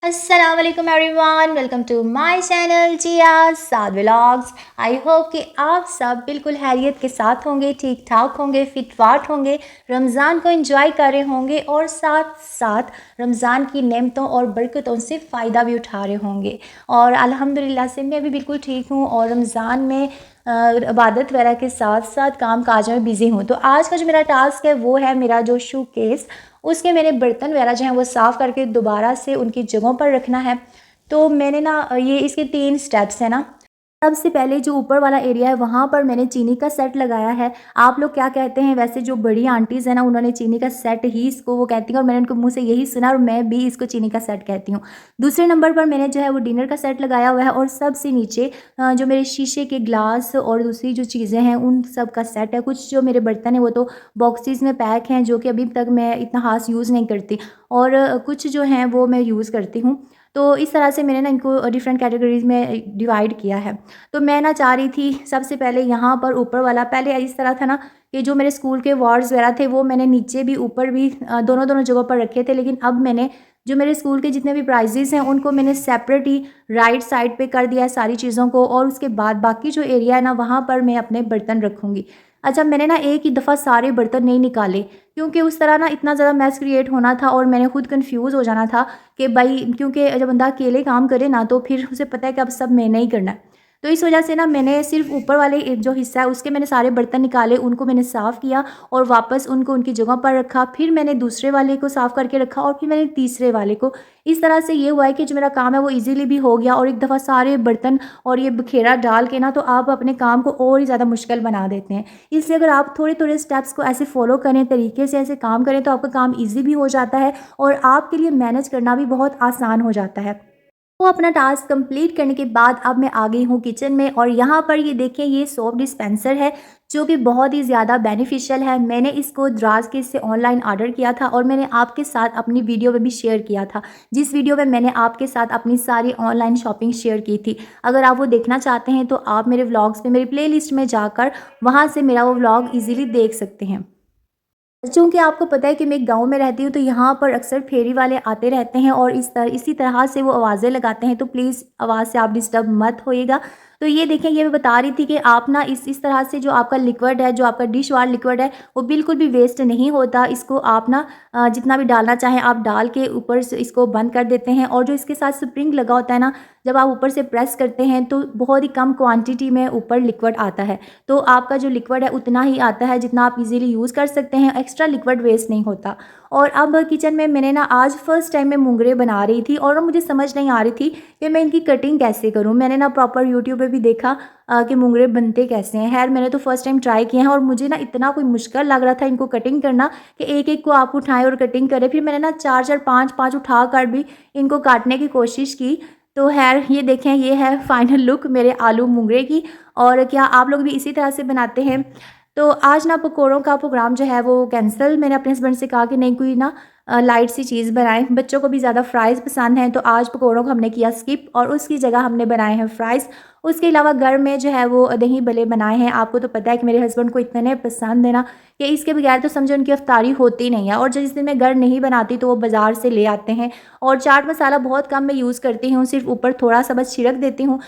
अस्सलाम वालेकुम everyone, welcome to my channel Zia Saad vlogs. I hope कि आप सब बिल्कुल खैरियत के साथ होंगे, ठीक ठाक होंगे, फिट फाट होंगे, रमज़ान को एंजॉय कर रहे होंगे और साथ साथ रमज़ान की नेमतों और बरकतों से फ़ायदा भी उठा रहे होंगे। और अल्हम्दुलिल्लाह से मैं भी बिल्कुल ठीक हूँ और रमज़ान में इबादत वगैरह के साथ साथ काम काज में बिज़ी हूँ। तो आज का जो मेरा टास्क है वो है मेरा जो शू केस, उसके मेरे बर्तन वगैरह जो हैं वो साफ़ करके दोबारा से उनकी जगहों पर रखना है। तो मैंने ना ये इसके 3 स्टेप्स हैं ना। सबसे पहले जो ऊपर वाला एरिया है वहाँ पर मैंने चीनी का सेट लगाया है। आप लोग क्या कहते हैं? वैसे जो बड़ी आंटीज़ हैं ना, उन्होंने चीनी का सेट ही इसको वो कहती हैं और मैंने उनके मुँह से यही सुना और मैं भी इसको चीनी का सेट कहती हूँ। दूसरे नंबर पर मैंने जो है वो डिनर का सेट लगाया हुआ है और सबसे नीचे जो मेरे शीशे के ग्लास और दूसरी जो चीज़ें हैं उन सब का सेट है। कुछ जो मेरे बर्तन हैं वो तो बॉक्सेस में पैक हैं, जो कि अभी तक मैं इतना ख़ास यूज़ नहीं करती, और कुछ जो हैं वो मैं यूज़ करती हूँ। तो इस तरह से मैंने ना इनको डिफरेंट कैटेगरीज़ में डिवाइड किया है। तो मैं ना चाह रही थी सबसे पहले यहाँ पर ऊपर वाला, पहले इस तरह था ना कि जो मेरे स्कूल के अवार्ड्स वगैरह थे वो मैंने नीचे भी ऊपर भी दोनों जगहों पर रखे थे, लेकिन अब मैंने जो मेरे स्कूल के जितने भी प्राइजेज़ हैं उनको मैंने सेपरेट ही राइट साइड पे कर दिया है सारी चीज़ों को, और उसके बाद बाकी जो एरिया है ना वहाँ पर मैं अपने बर्तन रखूँगी। अच्छा, मैंने ना एक ही दफ़ा सारे बर्तन नहीं निकाले, क्योंकि उस तरह ना इतना ज़्यादा मैस क्रिएट होना था और मैंने खुद कन्फ्यूज़ हो जाना था कि भाई, क्योंकि जब बंदा अकेले काम करे ना तो फिर उसे पता है कि अब सब मैंने ही करना है। तो इस वजह से ना मैंने सिर्फ ऊपर वाले जो हिस्सा है उसके मैंने सारे बर्तन निकाले, उनको मैंने साफ़ किया और वापस उनको उनकी जगह पर रखा। फिर मैंने दूसरे वाले को साफ़ करके रखा और फिर मैंने तीसरे वाले को। इस तरह से ये हुआ है कि जो मेरा काम है वो ईज़िली भी हो गया, और एक दफ़ा सारे बर्तन और ये बखेरा डाल के ना तो आप अपने काम को और ही ज़्यादा मुश्किल बना देते हैं। इसलिए अगर आप थोड़े-थोड़े स्टेप्स को ऐसे फ़ॉलो करें, तरीके से ऐसे काम करें, तो आपका काम ईज़ी भी हो जाता है और आपके लिए मैनेज करना भी बहुत आसान हो जाता है। तो अपना टास्क कंप्लीट करने के बाद अब मैं आ गई हूँ किचन में, और यहाँ पर ये देखें, ये सोप डिस्पेंसर है जो कि बहुत ही ज़्यादा बेनिफिशियल है। मैंने इसको द्रास के से ऑनलाइन ऑर्डर किया था और मैंने आपके साथ अपनी वीडियो में भी शेयर किया था, जिस वीडियो में मैंने आपके साथ अपनी सारी ऑनलाइन शॉपिंग शेयर की थी। अगर आप वो देखना चाहते हैं तो आप मेरे व्लॉग्स में मेरी प्लेलिस्ट में जाकर वहाँ से मेरा वो व्लॉग ईज़िली देख सकते हैं। चूँकि आपको पता है कि मैं एक गाँव में रहती हूँ, तो यहाँ पर अक्सर फेरी वाले आते रहते हैं और इसी तरह से वो आवाज़ें लगाते हैं, तो प्लीज़ आवाज़ से आप डिस्टर्ब मत होइएगा। तो ये देखें, ये मैं बता रही थी कि आप ना इस तरह से जो आपका लिक्विड है, जो आपका डिश वार लिक्विड है, वो बिल्कुल भी वेस्ट नहीं होता। इसको आप ना जितना भी डालना चाहें आप डाल के ऊपर से इसको बंद कर देते हैं, और जो इसके साथ स्प्रिंग लगा होता है ना, जब आप ऊपर से प्रेस करते हैं तो बहुत ही कम क्वांटिटी में ऊपर लिक्विड आता है। तो आपका जो लिक्विड है उतना ही आता है जितना आप इजीली यूज़ कर सकते हैं, एक्स्ट्रा लिक्विड वेस्ट नहीं होता। और अब किचन में मैंने ना आज फर्स्ट टाइम मैं मुंगरे बना रही थी और मुझे समझ नहीं आ रही थी कि मैं इनकी कटिंग कैसे करूं। मैंने ना प्रॉपर यूट्यूब पे भी देखा कि मुंगरे बनते कैसे हैं। खैर, मैंने तो फर्स्ट टाइम ट्राई किए हैं और मुझे ना इतना कोई मुश्किल लग रहा था इनको कटिंग करना कि एक एक को आप उठाएं और कटिंग करें। फिर मैंने ना चार चार पाँच पाँच उठा कर भी इनको काटने की कोशिश की। तो खैर, ये देखें, ये है फाइनल लुक मेरे आलू मुंगरे की। और क्या आप लोग भी इसी तरह से बनाते हैं? तो आज ना पकौड़ों का प्रोग्राम जो है वो कैंसिल। मैंने अपने हस्बैंड से कहा कि नहीं, कोई ना लाइट सी चीज़ बनाएं, बच्चों को भी ज़्यादा फ्राइज़ पसंद हैं, तो आज पकौड़ों को हमने किया स्किप और उसकी जगह हमने बनाए हैं फ्राइज़। उसके अलावा घर में जो है वो दही भल्ले बनाए हैं। आपको तो पता है कि मेरे हस्बैंड को इतने पसंद है ना कि इसके बगैर तो समझो उनकी अफ्तारी होती नहीं है, और जिस दिन मैं घर नहीं बनाती तो वो बाज़ार से ले आते हैं। और चाट मसाला बहुत कम मैं यूज़ करती हूँ, सिर्फ ऊपर थोड़ा सा बस छिड़क देती हूँ।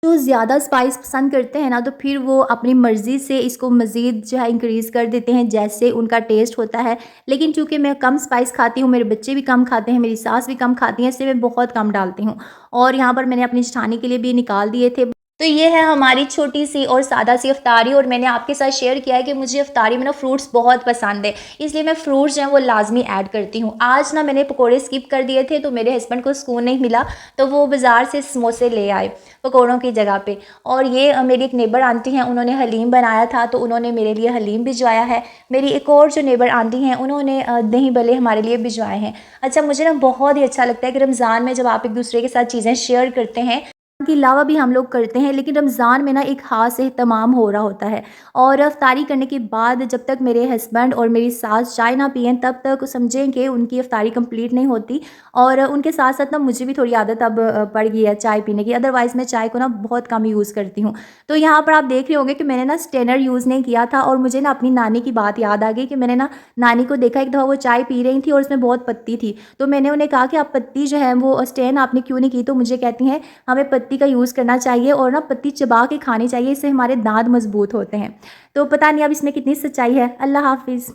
जो ज़्यादा स्पाइस पसंद करते हैं ना तो फिर वो अपनी मर्ज़ी से इसको मज़ीद जो है इंक्रीज़ कर देते हैं, जैसे उनका टेस्ट होता है। लेकिन चूँकि मैं कम स्पाइस खाती हूँ, मेरे बच्चे भी कम खाते हैं, मेरी सास भी कम खाती हैं, इसलिए मैं बहुत कम डालती हूँ। और यहाँ पर मैंने अपनी जेठानी के लिए भी निकाल दिए थे। तो ये है हमारी छोटी सी और सादा सी इफ्तारी, और मैंने आपके साथ शेयर किया है कि मुझे इफ्तारी में ना फ्रूट्स बहुत पसंद है, इसलिए मैं फ्रूट्स जो हैं वो लाजमी ऐड करती हूँ। आज ना मैंने पकोड़े स्किप कर दिए थे, तो मेरे हस्बैंड को सुकून नहीं मिला, तो वो बाज़ार से समोसे ले आए पकोड़ों की जगह पे। और ये मेरी एक नेबर आंटी हैं, उन्होंने हलीम बनाया था, तो उन्होंने मेरे लिए हलीम भिजवाया है। मेरी एक और जो नेबर आंटी हैं उन्होंने दही भल्ले हमारे लिए भिजवाए हैं। अच्छा, मुझे ना बहुत ही अच्छा लगता है कि रमज़ान में जब आप एक दूसरे के साथ चीज़ें शेयर करते हैं के अलावा भी हम लोग करते हैं, लेकिन रमज़ान में ना एक ख़ास एहतमाम हो रहा होता है। और इफ्तारी करने के बाद जब तक मेरे हस्बैंड और मेरी सास चाय ना पिएँ तब तक समझें कि उनकी इफ्तारी कंप्लीट नहीं होती। और उनके साथ-साथ ना मुझे भी थोड़ी आदत अब पड़ गई है चाय पीने की, अदरवाइज़ मैं चाय को ना बहुत कम यूज़ करती हूँ। तो यहाँ पर आप देख रहे होंगे कि मैंने ना स्ट्रेनर यूज़ नहीं किया था, और मुझे ना अपनी नानी की बात याद आ गई कि मैंने ना नानी को देखा एक दफ़ा वो चाय पी रही थी और उसमें बहुत पत्ती थी। तो मैंने उन्हें कहा कि आप पत्ती जो है वो स्ट्रेन आपने क्यों नहीं की? तो मुझे कहती हैं हमें पत्ती का यूज़ करना चाहिए और ना पत्ती चबा के खानी चाहिए, इससे हमारे दाँत मज़बूत होते हैं। तो पता नहीं अब इसमें कितनी सच्चाई है। अल्लाह हाफ़िज़।